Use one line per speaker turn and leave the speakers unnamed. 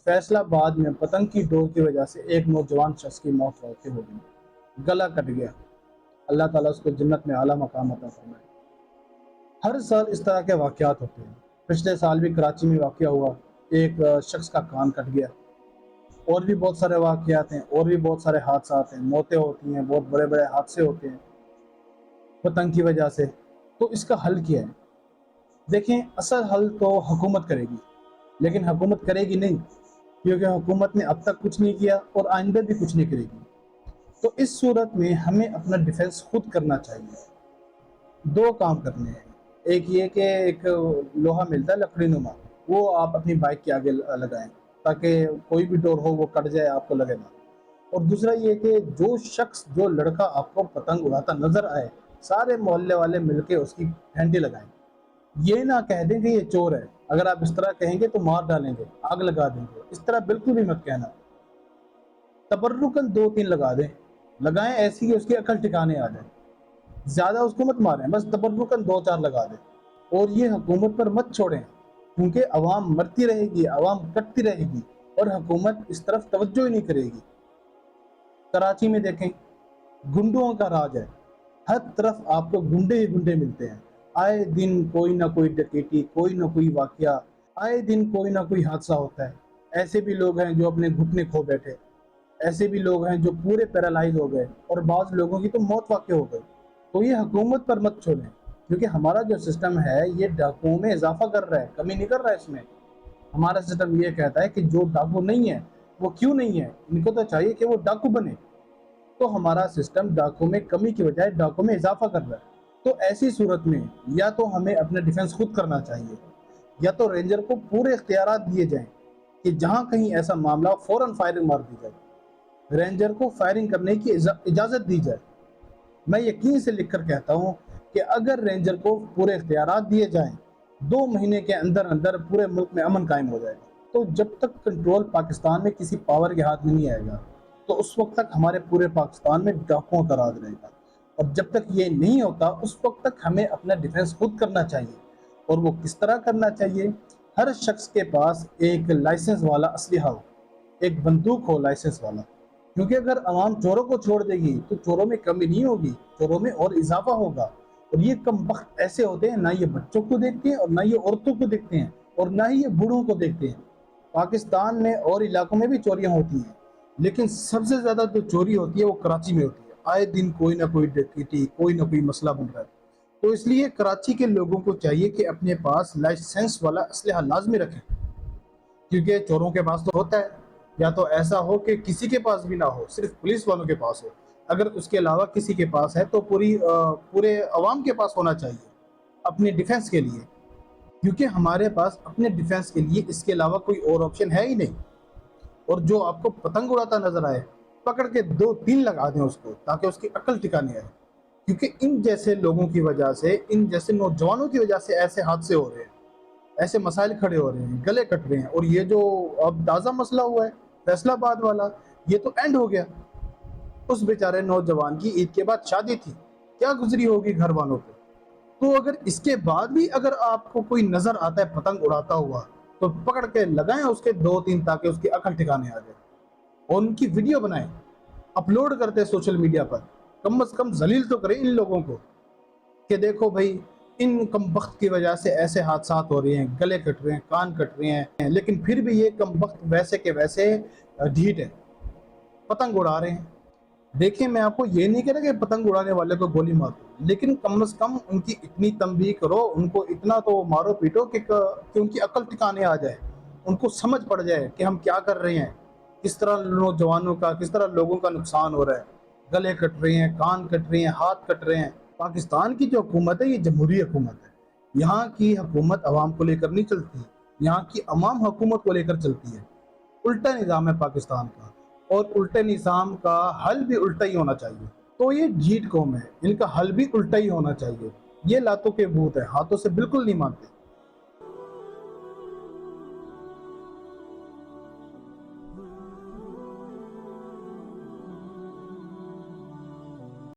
فیصلہ آباد میں پتنگ کی ڈور کی وجہ سے ایک نوجوان شخص کی موت واقع ہو گئی، گلا کٹ گیا۔ اللہ تعالیٰ اس کو جنت میں اعلیٰ مقام عطا فرمائے۔ ہر سال اس طرح کے واقعات ہوتے ہیں۔ پچھلے سال بھی کراچی میں واقعہ ہوا، ایک شخص کا کان کٹ گیا۔ اور بھی بہت سارے واقعات ہیں، اور بھی بہت سارے حادثات ہیں، موتیں ہوتی ہیں، بہت بڑے بڑے حادثے ہوتے ہیں پتنگ کی وجہ سے۔ تو اس کا حل کیا ہے؟ دیکھیں، اصل حل تو حکومت کرے گی، لیکن حکومت کرے گی نہیں، کیونکہ حکومت نے اب تک کچھ نہیں کیا اور آئندہ بھی کچھ نہیں کرے گی۔ تو اس صورت میں ہمیں اپنا ڈیفنس خود کرنا چاہیے۔ دو کام کرنے ہیں، ایک یہ کہ ایک لوہا ملتا ہے لکڑی نما، وہ آپ اپنی بائک کے آگے لگائیں تاکہ کوئی بھی ڈور ہو وہ کٹ جائے، آپ کو لگے نہ۔ اور دوسرا یہ کہ جو شخص، جو لڑکا آپ کو پتنگ اڑاتا نظر آئے، سارے محلے والے مل کے اس کی پھینٹی لگائیں۔ یہ نہ کہہ دیں کہ یہ چور ہے، اگر آپ اس طرح کہیں گے تو مار ڈالیں گے، آگ لگا دیں گے، اس طرح بالکل بھی مت کہنا۔ تبرکاً 2-3 لگا دیں، لگائیں ایسی کہ اس کی عقل ٹھکانے آ جائے، زیادہ اس کو مت ماریں، بس تبرکاً 2-4 لگا دیں۔ اور یہ حکومت پر مت چھوڑیں، کیونکہ عوام مرتی رہے گی، عوام کٹتی رہے گی اور حکومت اس طرف توجہ ہی نہیں کرے گی۔ کراچی میں دیکھیں، گنڈوں کا راج ہے، ہر طرف آپ کو گنڈے ہی گنڈے ملتے ہیں۔ آئے دن کوئی نہ کوئی ڈکیتی، کوئی نہ کوئی واقعہ، آئے دن کوئی نہ کوئی حادثہ ہوتا ہے۔ ایسے بھی لوگ ہیں جو اپنے گھٹنے کھو بیٹھے، ایسے بھی لوگ ہیں جو پورے پیرالائز ہو گئے، اور بعض لوگوں کی تو موت واقع ہو گئی۔ تو یہ حکومت پر مت چھوڑیں، کیونکہ ہمارا جو سسٹم ہے یہ ڈاکوؤں میں اضافہ کر رہا ہے، کمی نہیں کر رہا ہے۔ اس میں ہمارا سسٹم یہ کہتا ہے کہ جو ڈاکو نہیں ہے وہ کیوں نہیں ہے، ان کو تو چاہیے کہ وہ ڈاکو بنے۔ تو ہمارا سسٹم ڈاکو میں کمی کی بجائے ڈاکو میں اضافہ کر رہا ہے۔ تو ایسی صورت میں یا تو ہمیں اپنا ڈیفنس خود کرنا چاہیے، یا تو رینجر کو پورے اختیارات دیے جائیں کہ جہاں کہیں ایسا معاملہ فوراً فائرنگ مار دی جائے، رینجر کو فائرنگ کرنے کی اجازت دی جائے۔ میں یقین سے لکھ کر کہتا ہوں کہ اگر رینجر کو پورے اختیارات دیے جائیں، 2 مہینے کے اندر اندر پورے ملک میں امن قائم ہو جائے گا۔ تو جب تک کنٹرول پاکستان میں کسی پاور کے ہاتھ میں نہیں آئے گا، تو اس وقت تک ہمارے پورے پاکستان میں ڈاکوؤں کا راج رہے گا۔ اور جب تک یہ نہیں ہوتا، اس وقت تک ہمیں اپنا ڈیفنس خود کرنا چاہیے۔ اور وہ کس طرح کرنا چاہیے؟ ہر شخص کے پاس ایک لائسنس والا اسلحہ ہو، ایک بندوق ہو لائسنس والا، کیونکہ اگر عوام چوروں کو چھوڑ دے گی تو چوروں میں کمی نہیں ہوگی، چوروں میں اور اضافہ ہوگا۔ اور یہ کم بخت ایسے ہوتے ہیں، نہ یہ بچوں کو دیکھتے ہیں اور نہ یہ عورتوں کو دیکھتے ہیں اور نہ ہی یہ بوڑھوں کو دیکھتے ہیں۔ پاکستان میں اور علاقوں میں بھی چوریاں ہوتی ہیں، لیکن سب سے زیادہ جو چوری ہوتی ہے وہ کراچی میں ہوتی ہے۔ آئے دن کوئی نہ کوئی ڈکیتی، کوئی نہ کوئی مسئلہ بن رہا ہے۔ تو اس لیے کراچی کے لوگوں کو چاہیے کہ اپنے پاس لائسنس والا اسلحہ لازمی رکھیں، کیونکہ چوروں کے پاس تو ہوتا ہے، یا تو ایسا ہو کہ کسی کے پاس بھی نہ ہو، صرف پولیس والوں کے پاس ہو۔ اگر اس کے علاوہ کسی کے پاس ہے تو پورے عوام کے پاس ہونا چاہیے اپنے ڈیفنس کے لیے، کیونکہ ہمارے پاس اپنے ڈیفنس کے لیے اس کے علاوہ کوئی اور آپشن ہے ہی نہیں۔ اور جو آپ کو پتنگ اڑاتا نظر آئے، پکڑ کے 2-3 لگا دیں اس کو، تاکہ اس کی عقل ٹھکانے آئے۔ کیونکہ ان جیسے لوگوں کی وجہ سے، ان جیسے نوجوانوں کی وجہ سے ایسے حادثے ہو رہے ہیں، ایسے مسائل کھڑے ہو رہے ہیں، گلے کٹ رہے ہیں۔ اور یہ جو اب تازہ مسئلہ ہوا ہے فیصلہ آباد والا، یہ تو اینڈ ہو گیا۔ اس بیچارے نوجوان کی عید کے بعد شادی تھی، کیا گزری ہوگی گھر والوں پہ۔ تو اگر اس کے بعد بھی اگر آپ کو کوئی نظر آتا ہے پتنگ اڑاتا ہوا، تو پکڑ کے لگائیں اس کے 2-3 تاکہ اس کی عقل ٹھکانے آ جائے، اور ان کی ویڈیو بنائیں، اپلوڈ کرتے سوشل میڈیا پر۔ کم از کم ذلیل تو کریں ان لوگوں کو کہ دیکھو بھائی، ان کم بخت کی وجہ سے ایسے حادثات ہو رہے ہیں، گلے کٹ رہے ہیں، کان کٹ رہے ہیں، لیکن پھر بھی یہ کم بخت ویسے کے ویسے ڈھیٹ ہے، پتنگ اڑا رہے ہیں۔ دیکھیں، میں آپ کو یہ نہیں کہہ رہا کہ پتنگ اڑانے والے کو گولی مارو، لیکن کم از کم ان کی اتنی تنبیہ کرو، ان کو اتنا تو مارو پیٹو کہ ان کی عقل ٹھکانے آ جائے، ان کو سمجھ پڑ جائے کہ ہم کیا کر رہے ہیں، کس طرح نوجوانوں کا، کس طرح لوگوں کا نقصان ہو رہا ہے، گلے کٹ رہے ہیں، کان کٹ رہے ہیں، ہاتھ کٹ رہے ہیں۔ پاکستان کی جو حکومت ہے یہ جمہوری حکومت ہے، یہاں کی حکومت عوام کو لے کر نہیں چلتی، یہاں کی عوام حکومت کو لے کر چلتی ہے۔ الٹا نظام ہے پاکستان کا، اور الٹے نظام کا حل بھی الٹا ہی ہونا چاہیے۔ تو یہ ڈھیٹ قوم ہے، ان کا حل بھی الٹا ہی ہونا چاہیے۔ یہ لاتوں کے بھوت ہے، ہاتھوں سے بالکل نہیں مانتے۔